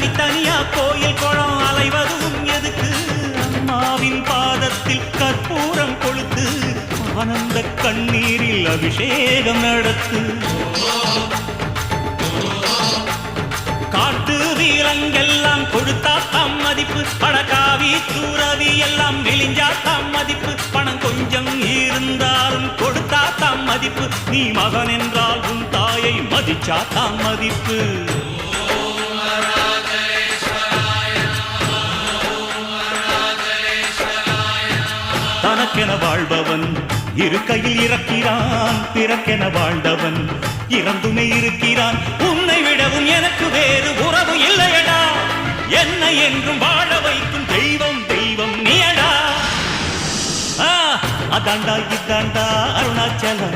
தனித்தனியா கோயில் குளம் அலைவதும் எதுக்கு அம்மாவின் பாதத்தில் கற்பூரம் கொளுத்து ஆனந்த கண்ணீரில் அபிஷேகம் நடத்து காட்டு வீரங்கெல்லாம் கொடுத்தா தாம் மதிப்பு பணக்காவி தூரவி எல்லாம் விழிஞ்சா தாம் மதிப்பு பணம் கொஞ்சம் இருந்தாலும் கொடுத்தா தாம் மதிப்பு நீ மகன் என்றால் உன் தாயை மதிச்சா தாம் மதிப்பு தனக்கென வாழ்பவன் இருக்கையில் இறக்கிறான் பிறக்கென வாழ்ந்தவன் இறந்துமே இருக்கிறான் உன்னை விடவும் எனக்கு வேறு உறவு இல்லையடா என்னை என்றும் வாழ வைக்கும் தெய்வம் தெய்வம் நீயடா அதாண்டா இதாண்டா அருணாச்சலம்